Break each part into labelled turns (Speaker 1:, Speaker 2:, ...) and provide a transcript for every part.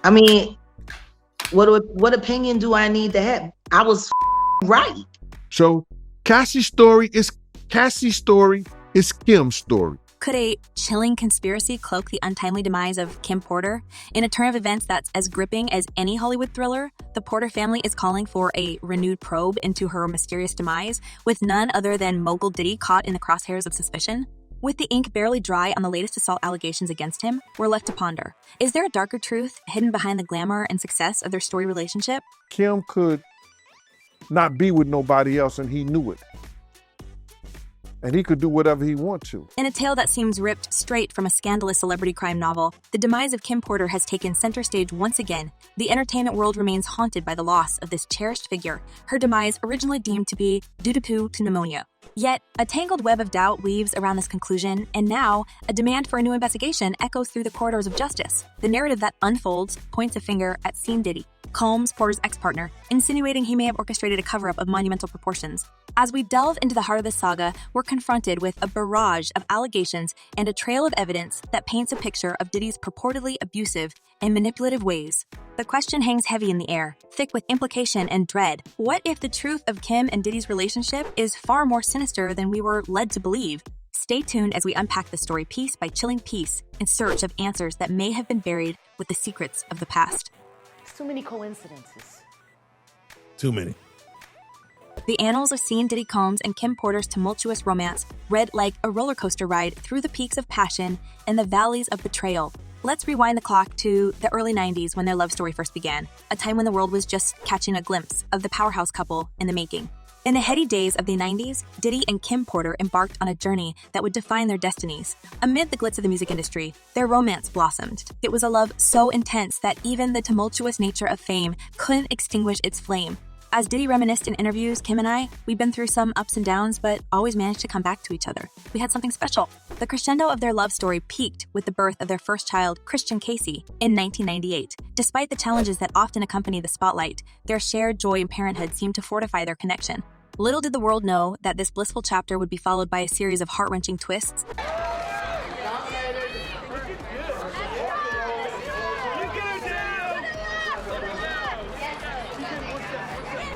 Speaker 1: I mean, what opinion do I need to have? I was right.
Speaker 2: So Cassie's story is Kim's story.
Speaker 3: Could a chilling conspiracy cloak the untimely demise of Kim Porter? In a turn of events that's as gripping as any Hollywood thriller, the Porter family is calling for a renewed probe into her mysterious demise, with none other than mogul Diddy caught in the crosshairs of suspicion. With the ink barely dry on the latest assault allegations against him, we're left to ponder. Is there a darker truth hidden behind the glamour and success of their storied relationship?
Speaker 2: Kim could not be with nobody else, and he knew it. And he could do whatever he wants to.
Speaker 3: In a tale that seems ripped straight from a scandalous celebrity crime novel, the demise of Kim Porter has taken center stage once again. The entertainment world remains haunted by the loss of this cherished figure, her demise originally deemed to be due to pneumonia. Yet, a tangled web of doubt weaves around this conclusion, and now, a demand for a new investigation echoes through the corridors of justice. The narrative that unfolds points a finger at Scene Diddy, Combs, Porter's ex-partner, insinuating he may have orchestrated a cover-up of monumental proportions. As we delve into the heart of the saga, we're confronted with a barrage of allegations and a trail of evidence that paints a picture of Diddy's purportedly abusive and manipulative ways. The question hangs heavy in the air, thick with implication and dread. What if the truth of Kim and Diddy's relationship is far more sinister than we were led to believe? Stay tuned as we unpack the story piece by chilling piece in search of answers that may have been buried with the secrets of the past.
Speaker 4: Too many coincidences.
Speaker 5: Too many.
Speaker 3: The annals of Scene Diddy Combs and Kim Porter's tumultuous romance read like a roller coaster ride through the peaks of passion and the valleys of betrayal. Let's rewind the clock to the early 90s when their love story first began, a time when the world was just catching a glimpse of the powerhouse couple in the making. In the heady days of the 90s, Diddy and Kim Porter embarked on a journey that would define their destinies. Amid the glitz of the music industry, their romance blossomed. It was a love so intense that even the tumultuous nature of fame couldn't extinguish its flame. As Diddy reminisced in interviews, Kim and I, we've been through some ups and downs, but always managed to come back to each other. We had something special. The crescendo of their love story peaked with the birth of their first child, Cassie, in 1998. Despite the challenges that often accompany the spotlight, their shared joy in parenthood seemed to fortify their connection. Little did the world know that this blissful chapter would be followed by a series of heart-wrenching twists.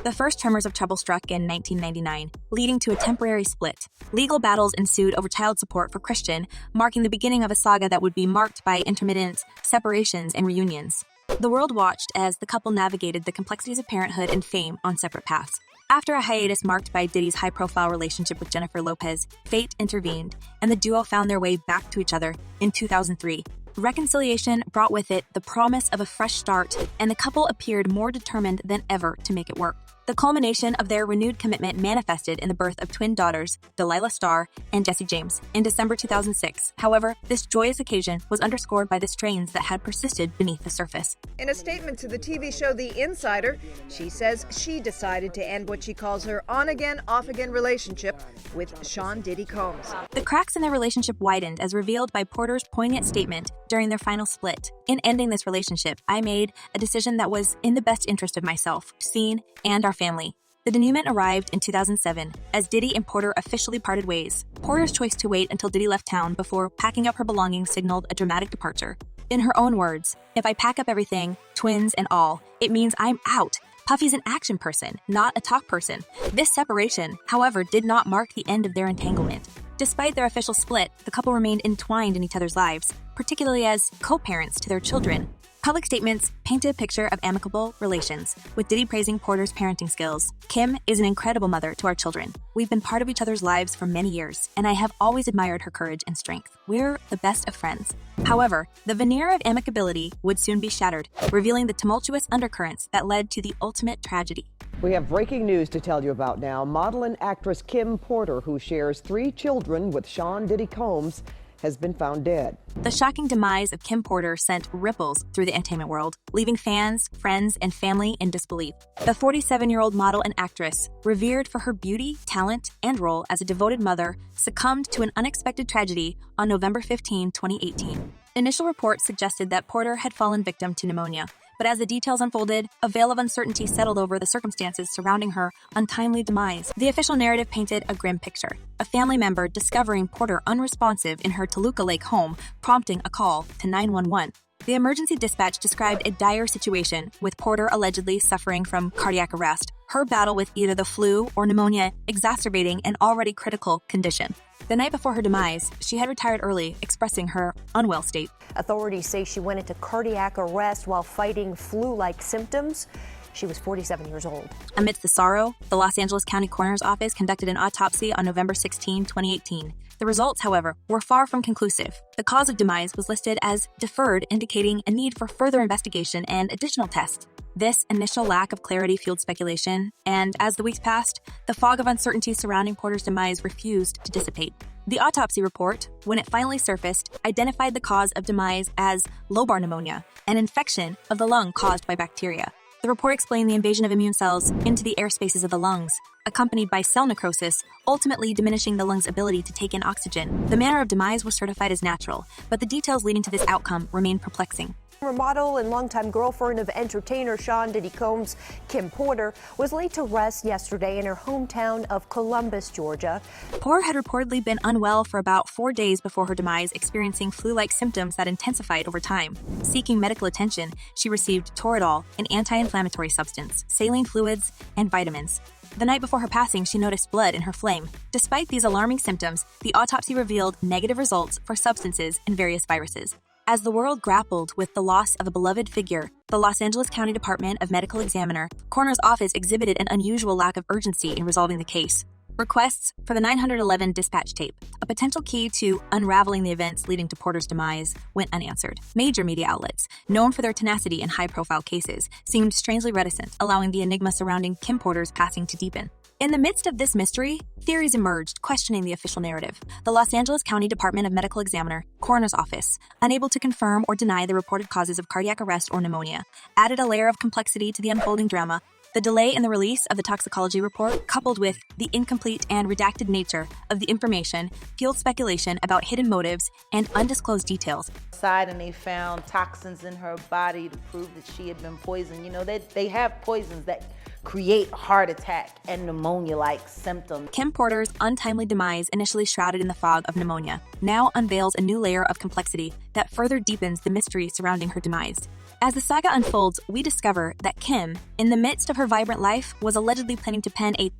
Speaker 3: The first tremors of trouble struck in 1999, leading to a temporary split. Legal battles ensued over child support for Christian, marking the beginning of a saga that would be marked by intermittent separations and reunions. The world watched as the couple navigated the complexities of parenthood and fame on separate paths. After a hiatus marked by Diddy's high-profile relationship with Jennifer Lopez, fate intervened, and the duo found their way back to each other in 2003. Reconciliation brought with it the promise of a fresh start, and the couple appeared more determined than ever to make it work. The culmination of their renewed commitment manifested in the birth of twin daughters, Delilah Starr and Jessie James, in December 2006. However, this joyous occasion was underscored by the strains that had persisted beneath the surface.
Speaker 6: In a statement to the TV show The Insider, she says she decided to end what she calls her on-again, off-again relationship with Sean Diddy Combs.
Speaker 3: The cracks in their relationship widened as revealed by Porter's poignant statement during their final split. In ending this relationship, I made a decision that was in the best interest of myself, Scene, and our family. The denouement arrived in 2007 as Diddy and Porter officially parted ways. Porter's choice to wait until Diddy left town before packing up her belongings signaled a dramatic departure. In her own words, "If I pack up everything, twins and all, it means I'm out. Puffy's an action person, not a talk person." This separation, however, did not mark the end of their entanglement. Despite their official split, the couple remained entwined in each other's lives, particularly as co-parents to their children. Public statements painted a picture of amicable relations, with Diddy praising Porter's parenting skills. Kim is an incredible mother to our children. We've been part of each other's lives for many years, and I have always admired her courage and strength. We're the best of friends. However, the veneer of amicability would soon be shattered, revealing the tumultuous undercurrents that led to the ultimate tragedy.
Speaker 7: We have breaking news to tell you about now. Model and actress Kim Porter, who shares 3 children with Sean Diddy Combs, has been found dead.
Speaker 3: The shocking demise of Kim Porter sent ripples through the entertainment world, leaving fans, friends, and family in disbelief. The 47-year-old model and actress, revered for her beauty, talent, and role as a devoted mother, succumbed to an unexpected tragedy on November 15, 2018. Initial reports suggested that Porter had fallen victim to pneumonia, but as the details unfolded, a veil of uncertainty settled over the circumstances surrounding her untimely demise. The official narrative painted a grim picture. A family member discovering Porter unresponsive in her Toluca Lake home, prompting a call to 911. The emergency dispatch described a dire situation, with Porter allegedly suffering from cardiac arrest, her battle with either the flu or pneumonia exacerbating an already critical condition. The night before her demise, she had retired early, expressing her unwell state.
Speaker 4: Authorities say she went into cardiac arrest while fighting flu-like symptoms. She was 47 years old.
Speaker 3: Amidst the sorrow, the Los Angeles County Coroner's Office conducted an autopsy on November 16, 2018. The results, however, were far from conclusive. The cause of demise was listed as deferred, indicating a need for further investigation and additional tests. This initial lack of clarity fueled speculation, and as the weeks passed, the fog of uncertainty surrounding Porter's demise refused to dissipate. The autopsy report, when it finally surfaced, identified the cause of demise as lobar pneumonia, an infection of the lung caused by bacteria. The report explained the invasion of immune cells into the air spaces of the lungs, accompanied by cell necrosis, ultimately diminishing the lung's ability to take in oxygen. The manner of demise was certified as natural, but the details leading to this outcome remain perplexing.
Speaker 4: Former model and longtime girlfriend of entertainer Sean Diddy Combs, Kim Porter, was laid to rest yesterday in her hometown of Columbus, Georgia.
Speaker 3: Porter had reportedly been unwell for about 4 days before her demise, experiencing flu-like symptoms that intensified over time. Seeking medical attention, she received Toradol, an anti-inflammatory substance, saline fluids, and vitamins. The night before her passing, she noticed blood in her flame. Despite these alarming symptoms, the autopsy revealed negative results for substances in various viruses. As the world grappled with the loss of a beloved figure, the Los Angeles County Department of Medical Examiner Coroner's Office exhibited an unusual lack of urgency in resolving the case. Requests for the 911 dispatch tape, a potential key to unraveling the events leading to Porter's demise, went unanswered. Major media outlets, known for their tenacity in high-profile cases, seemed strangely reticent, allowing the enigma surrounding Kim Porter's passing to deepen. In the midst of this mystery, theories emerged questioning the official narrative. The Los Angeles County Department of Medical Examiner Coroner's Office, unable to confirm or deny the reported causes of cardiac arrest or pneumonia, added a layer of complexity to the unfolding drama. The delay in the release of the toxicology report, coupled with the incomplete and redacted nature of the information, fueled speculation about hidden motives and undisclosed details.
Speaker 1: And they found toxins in her body to prove that she had been poisoned. You know, they have poisons that create heart attack and pneumonia-like symptoms.
Speaker 3: Kim Porter's untimely demise, initially shrouded in the fog of pneumonia, now unveils a new layer of complexity that further deepens the mystery surrounding her demise. As the saga unfolds, we discover that Kim, in the midst of her vibrant life, was allegedly planning to pen a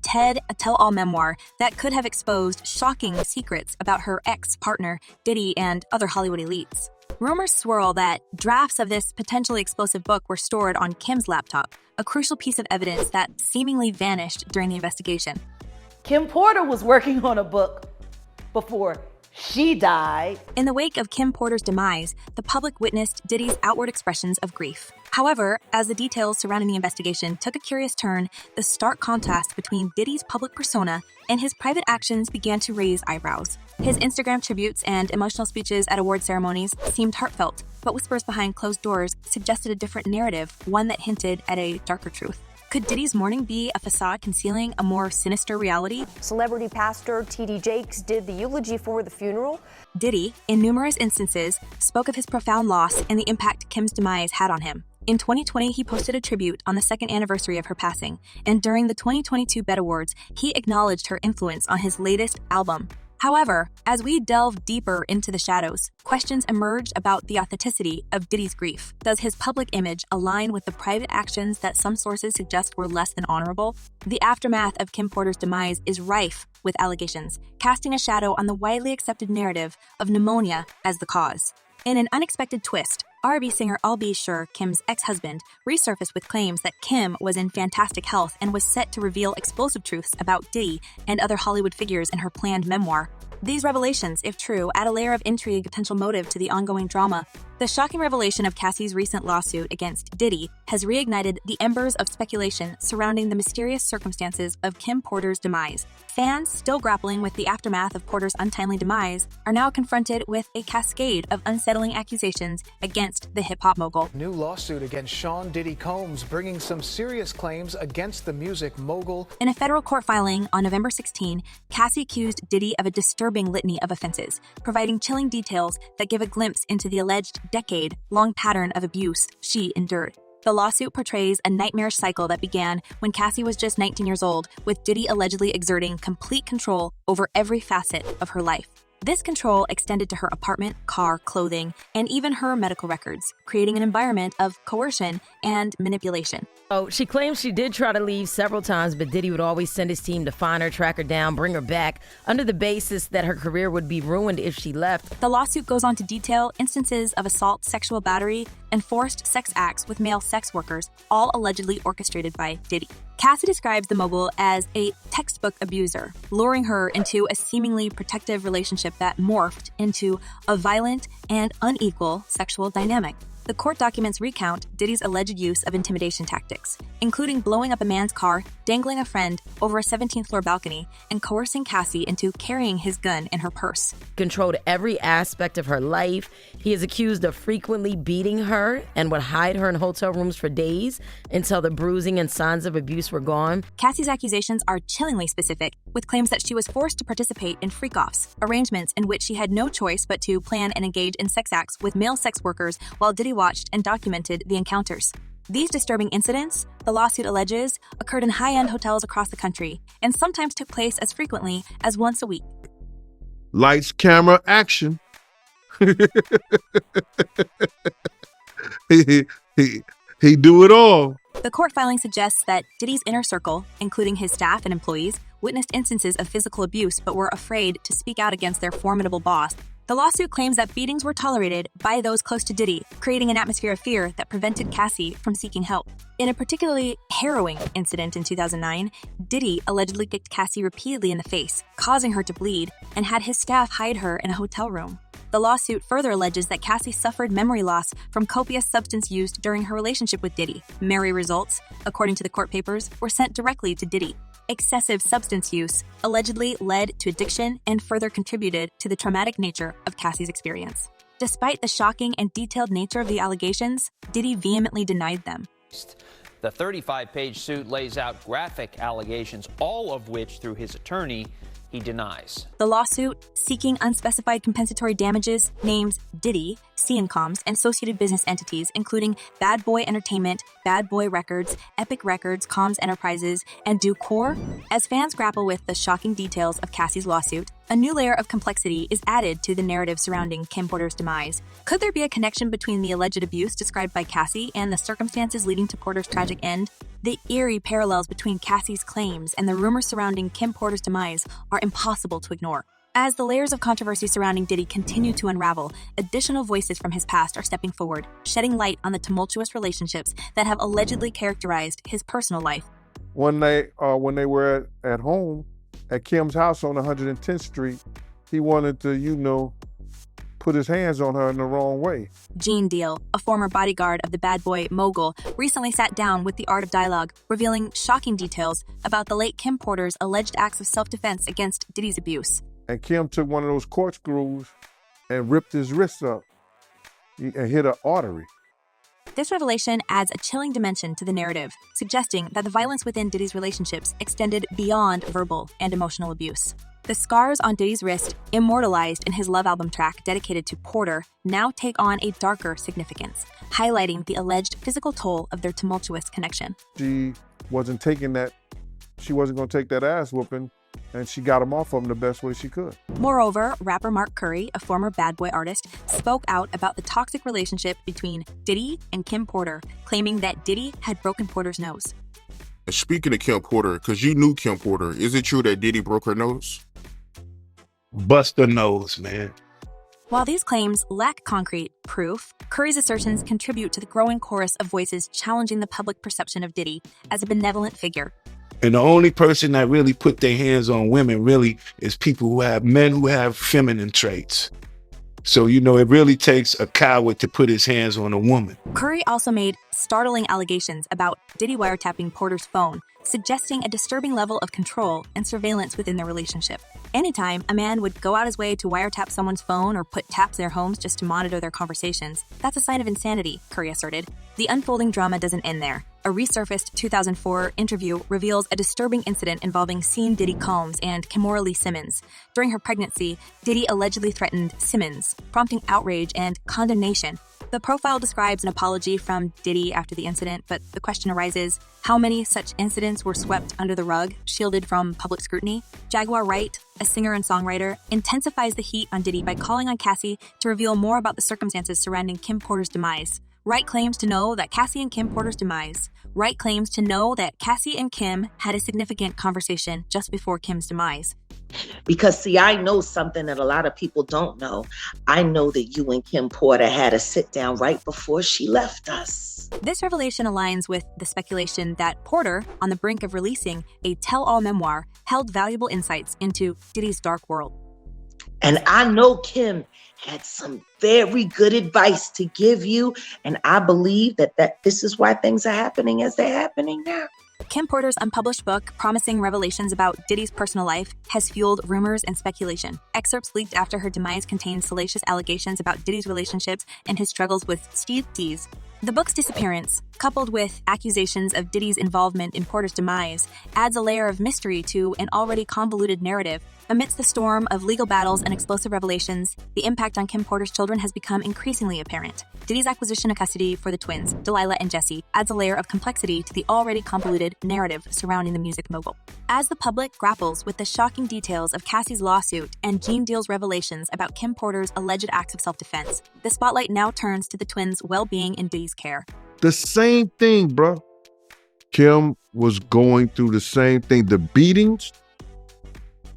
Speaker 3: tell-all memoir that could have exposed shocking secrets about her ex-partner, Diddy, and other Hollywood elites. Rumors swirl that drafts of this potentially explosive book were stored on Kim's laptop, a crucial piece of evidence that seemingly vanished during the investigation.
Speaker 1: Kim Porter was working on a book before she died.
Speaker 3: In the wake of Kim Porter's demise, the public witnessed Diddy's outward expressions of grief. However, as the details surrounding the investigation took a curious turn, the stark contrast between Diddy's public persona and his private actions began to raise eyebrows. His Instagram tributes and emotional speeches at award ceremonies seemed heartfelt, but whispers behind closed doors suggested a different narrative, one that hinted at a darker truth. Could Diddy's mourning be a facade concealing a more sinister reality?
Speaker 4: Celebrity pastor T.D. Jakes did the eulogy for the funeral.
Speaker 3: Diddy, in numerous instances, spoke of his profound loss and the impact Kim's demise had on him. In 2020, he posted a tribute on the second anniversary of her passing, and during the 2022 BET Awards, he acknowledged her influence on his latest album. However, as we delve deeper into the shadows, questions emerge about the authenticity of Diddy's grief. Does his public image align with the private actions that some sources suggest were less than honorable? The aftermath of Kim Porter's demise is rife with allegations, casting a shadow on the widely accepted narrative of pneumonia as the cause. In an unexpected twist, R&B singer I'll Be Sure, Kim's ex-husband, resurfaced with claims that Kim was in fantastic health and was set to reveal explosive truths about Diddy and other Hollywood figures in her planned memoir. These revelations, if true, add a layer of intrigue and potential motive to the ongoing drama. The shocking revelation of Cassie's recent lawsuit against Diddy has reignited the embers of speculation surrounding the mysterious circumstances of Kim Porter's demise. Fans, still grappling with the aftermath of Porter's untimely demise, are now confronted with a cascade of unsettling accusations against the hip-hop mogul.
Speaker 8: New lawsuit against Sean Diddy Combs, bringing some serious claims against the music mogul.
Speaker 3: In a federal court filing on November 16, Cassie accused Diddy of a disturbing litany of offenses, providing chilling details that give a glimpse into the alleged decade-long pattern of abuse she endured. The lawsuit portrays a nightmarish cycle that began when Cassie was just 19 years old, with Diddy allegedly exerting complete control over every facet of her life. This control extended to her apartment, car, clothing, and even her medical records, creating an environment of coercion and manipulation.
Speaker 9: Oh, she claims she did try to leave several times, but Diddy would always send his team to find her, track her down, bring her back, under the basis that her career would be ruined if she left.
Speaker 3: The lawsuit goes on to detail instances of assault, sexual battery, and forced sex acts with male sex workers, all allegedly orchestrated by Diddy. Cassie describes the mogul as a textbook abuser, luring her into a seemingly protective relationship that morphed into a violent and unequal sexual dynamic. The court documents recount Diddy's alleged use of intimidation tactics, including blowing up a man's car, dangling a friend over a 17th floor balcony, and coercing Cassie into carrying his gun in her purse.
Speaker 9: Controlled every aspect of her life. He is accused of frequently beating her and would hide her in hotel rooms for days until the bruising and signs of abuse were gone.
Speaker 3: Cassie's accusations are chillingly specific, with claims that she was forced to participate in freak-offs, arrangements in which she had no choice but to plan and engage in sex acts with male sex workers while Diddy watched and documented the encounters. These disturbing incidents, the lawsuit alleges, occurred in high-end hotels across the country and sometimes took place as frequently as once a week.
Speaker 2: Lights, camera, action. he do it all.
Speaker 3: The court filing suggests that Diddy's inner circle, including his staff and employees, witnessed instances of physical abuse but were afraid to speak out against their formidable boss. The lawsuit claims that beatings were tolerated by those close to Diddy, creating an atmosphere of fear that prevented Cassie from seeking help. In a particularly harrowing incident in 2009, Diddy allegedly kicked Cassie repeatedly in the face, causing her to bleed, and had his staff hide her in a hotel room. The lawsuit further alleges that Cassie suffered memory loss from copious substance used during her relationship with Diddy. Memory results, according to the court papers, were sent directly to Diddy. Excessive substance use allegedly led to addiction and further contributed to the traumatic nature of Cassie's experience. Despite the shocking and detailed nature of the allegations, Diddy vehemently denied them.
Speaker 10: The 35-page suit lays out graphic allegations, all of which, through his attorney, he denies.
Speaker 3: The lawsuit, seeking unspecified compensatory damages, names Diddy, Ciancoms, and associated business entities, including Bad Boy Entertainment, Bad Boy Records, Epic Records, Comms Enterprises, and Ducor. As fans grapple with the shocking details of Cassie's lawsuit, a new layer of complexity is added to the narrative surrounding Kim Porter's demise. Could there be a connection between the alleged abuse described by Cassie and the circumstances leading to Porter's tragic end? The eerie parallels between Cassie's claims and the rumors surrounding Kim Porter's demise are impossible to ignore. As the layers of controversy surrounding Diddy continue to unravel, additional voices from his past are stepping forward, shedding light on the tumultuous relationships that have allegedly characterized his personal life.
Speaker 2: One night, when they were at home, at Kim's house on 110th Street, he wanted to, put his hands on her in the wrong way.
Speaker 3: Gene Deal, a former bodyguard of the bad boy Mogul, recently sat down with The Art of Dialogue, revealing shocking details about the late Kim Porter's alleged acts of self-defense against Diddy's abuse.
Speaker 2: And Kim took one of those corkscrews and ripped his wrist up and hit an artery.
Speaker 3: This revelation adds a chilling dimension to the narrative, suggesting that the violence within Diddy's relationships extended beyond verbal and emotional abuse. The scars on Diddy's wrist, immortalized in his Love album track dedicated to Porter, now take on a darker significance, highlighting the alleged physical toll of their tumultuous connection.
Speaker 2: She wasn't going to take that ass whooping, and she got him off of him the best way she could.
Speaker 3: Moreover, rapper Mark Curry, a former bad boy artist, spoke out about the toxic relationship between Diddy and Kim Porter, claiming that Diddy had broken Porter's nose.
Speaker 11: Speaking of Kim Porter, because you knew Kim Porter, is it true that Diddy broke her nose?
Speaker 5: Bust her nose, man.
Speaker 3: While these claims lack concrete proof, Curry's assertions contribute to the growing chorus of voices challenging the public perception of Diddy as a benevolent figure.
Speaker 5: And the only person that really put their hands on women really is men who have feminine traits. So, it really takes a coward to put his hands on a woman.
Speaker 3: Curry also made startling allegations about Diddy wiretapping Porter's phone, suggesting a disturbing level of control and surveillance within their relationship. Anytime a man would go out his way to wiretap someone's phone or put taps in their homes just to monitor their conversations, that's a sign of insanity, Curry asserted. The unfolding drama doesn't end there. A resurfaced 2004 interview reveals a disturbing incident involving Diddy Combs and Kimora Lee Simmons. During her pregnancy, Diddy allegedly threatened Simmons, prompting outrage and condemnation. The profile describes an apology from Diddy after the incident, but the question arises, how many such incidents were swept under the rug, shielded from public scrutiny? Jaguar Wright, a singer and songwriter, intensifies the heat on Diddy by calling on Cassie to reveal more about the circumstances surrounding Kim Porter's demise. Wright claims to know that Cassie and Kim had a significant conversation just before Kim's demise.
Speaker 12: Because, see, I know something that a lot of people don't know. I know that you and Kim Porter had a sit down right before she left us.
Speaker 3: This revelation aligns with the speculation that Porter, on the brink of releasing a tell-all memoir, held valuable insights into Diddy's dark world.
Speaker 12: And I know Kim had some very good advice to give you, and I believe that this is why things are happening as they're happening now.
Speaker 3: Kim Porter's unpublished book, promising revelations about Diddy's personal life, has fueled rumors and speculation. Excerpts leaked after her demise contain salacious allegations about Diddy's relationships and his struggles with Steve D's. The book's disappearance, coupled with accusations of Diddy's involvement in Porter's demise, adds a layer of mystery to an already convoluted narrative. Amidst the storm of legal battles and explosive revelations, the impact on Kim Porter's children has become increasingly apparent. Diddy's acquisition of custody for the twins, Delilah and Jesse, adds a layer of complexity to the already convoluted narrative surrounding the music mogul. As the public grapples with the shocking details of Cassie's lawsuit and Gene Deal's revelations about Kim Porter's alleged acts of self-defense, the spotlight now turns to the twins' well-being in Diddy's care.
Speaker 2: The same thing, bro. Kim was going through the same thing. The beatings,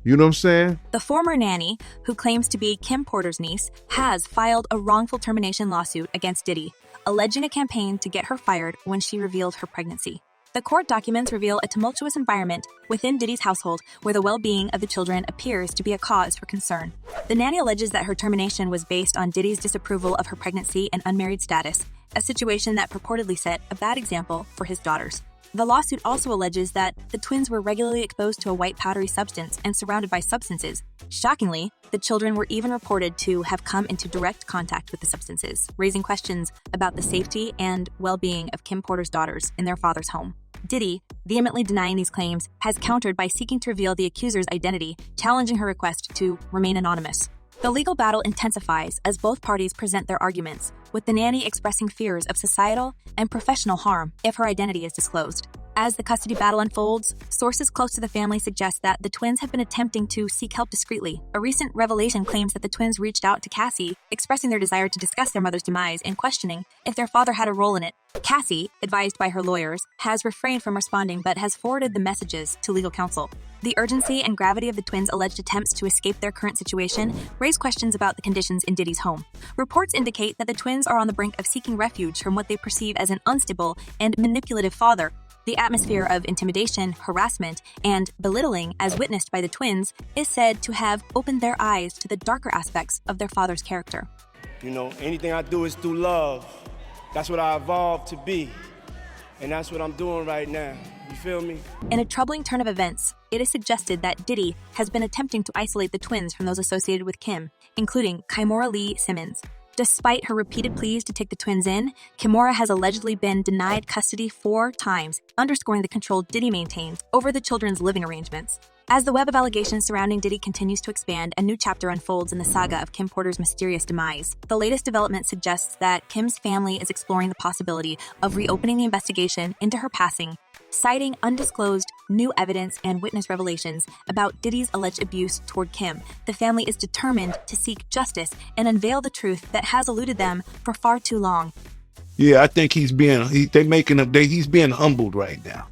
Speaker 2: you know what I'm saying?
Speaker 3: The former nanny, who claims to be Kim Porter's niece, has filed a wrongful termination lawsuit against Diddy, alleging a campaign to get her fired when she revealed her pregnancy. The court documents reveal a tumultuous environment within Diddy's household where the well-being of the children appears to be a cause for concern. The nanny alleges that her termination was based on Diddy's disapproval of her pregnancy and unmarried status, a situation that purportedly set a bad example for his daughters. The lawsuit also alleges that the twins were regularly exposed to a white powdery substance and surrounded by substances. Shockingly, the children were even reported to have come into direct contact with the substances, raising questions about the safety and well-being of Kim Porter's daughters in their father's home. Diddy, vehemently denying these claims, has countered by seeking to reveal the accuser's identity, challenging her request to remain anonymous. The legal battle intensifies as both parties present their arguments, with the nanny expressing fears of societal and professional harm if her identity is disclosed. As the custody battle unfolds, sources close to the family suggest that the twins have been attempting to seek help discreetly. A recent revelation claims that the twins reached out to Cassie, expressing their desire to discuss their mother's demise and questioning if their father had a role in it. Cassie, advised by her lawyers, has refrained from responding but has forwarded the messages to legal counsel. The urgency and gravity of the twins' alleged attempts to escape their current situation raise questions about the conditions in Diddy's home. Reports indicate that the twins are on the brink of seeking refuge from what they perceive as an unstable and manipulative father. The atmosphere of intimidation, harassment, and belittling, as witnessed by the twins, is said to have opened their eyes to the darker aspects of their father's character.
Speaker 13: You know, anything I do is through love. That's what I evolved to be. And that's what I'm doing right now. You feel me?
Speaker 3: In a troubling turn of events, it is suggested that Diddy has been attempting to isolate the twins from those associated with Kim, including Kimora Lee Simmons. Despite her repeated pleas to take the twins in, Kimora has allegedly been denied custody 4 times, underscoring the control Diddy maintains over the children's living arrangements. As the web of allegations surrounding Diddy continues to expand, a new chapter unfolds in the saga of Kim Porter's mysterious demise. The latest development suggests that Kim's family is exploring the possibility of reopening the investigation into her passing, citing undisclosed new evidence and witness revelations about Diddy's alleged abuse toward Kim. The family is determined to seek justice and unveil the truth that has eluded them for far too long.
Speaker 5: Yeah, I think he's being humbled right now,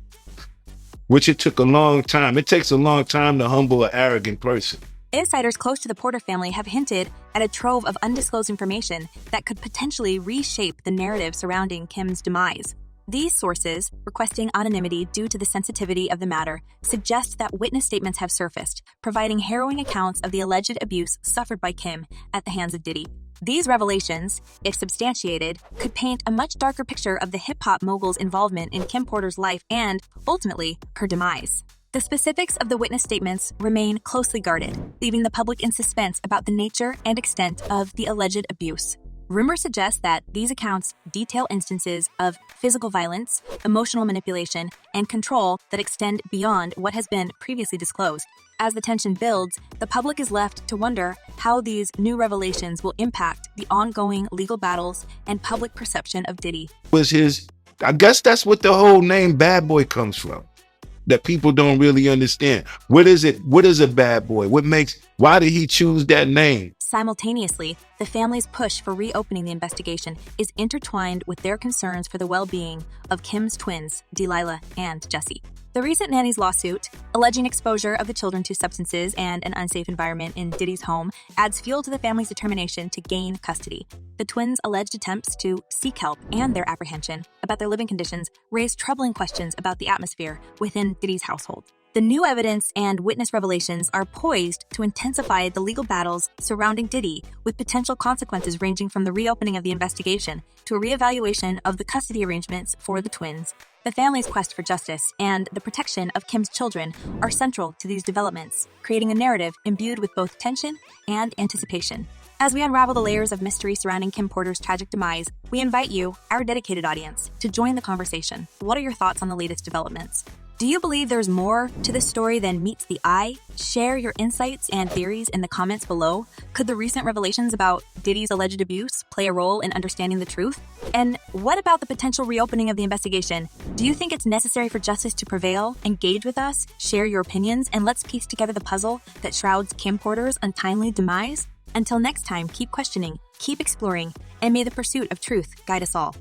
Speaker 5: which it took a long time. It takes a long time to humble an arrogant person.
Speaker 3: Insiders close to the Porter family have hinted at a trove of undisclosed information that could potentially reshape the narrative surrounding Kim's demise. These sources, requesting anonymity due to the sensitivity of the matter, suggest that witness statements have surfaced, providing harrowing accounts of the alleged abuse suffered by Kim at the hands of Diddy. These revelations, if substantiated, could paint a much darker picture of the hip-hop mogul's involvement in Kim Porter's life and, ultimately, her demise. The specifics of the witness statements remain closely guarded, leaving the public in suspense about the nature and extent of the alleged abuse. Rumors suggest that these accounts detail instances of physical violence, emotional manipulation, and control that extend beyond what has been previously disclosed. As the tension builds, the public is left to wonder how these new revelations will impact the ongoing legal battles and public perception of Diddy.
Speaker 5: Was his, I guess that's what the whole name bad boy comes from, that people don't really understand. What is it? What is a bad boy? Why did he choose that name?
Speaker 3: Simultaneously, the family's push for reopening the investigation is intertwined with their concerns for the well-being of Kim's twins, Delilah and Jesse. The recent nanny's lawsuit, alleging exposure of the children to substances and an unsafe environment in Diddy's home, adds fuel to the family's determination to gain custody. The twins' alleged attempts to seek help and their apprehension about their living conditions raise troubling questions about the atmosphere within Diddy's household. The new evidence and witness revelations are poised to intensify the legal battles surrounding Diddy, with potential consequences ranging from the reopening of the investigation to a reevaluation of the custody arrangements for the twins. The family's quest for justice and the protection of Kim's children are central to these developments, creating a narrative imbued with both tension and anticipation. As we unravel the layers of mystery surrounding Kim Porter's tragic demise, we invite you, our dedicated audience, to join the conversation. What are your thoughts on the latest developments? Do you believe there's more to this story than meets the eye? Share your insights and theories in the comments below. Could the recent revelations about Diddy's alleged abuse play a role in understanding the truth? And what about the potential reopening of the investigation? Do you think it's necessary for justice to prevail? Engage with us, share your opinions, and let's piece together the puzzle that shrouds Kim Porter's untimely demise. Until next time, keep questioning, keep exploring, and may the pursuit of truth guide us all.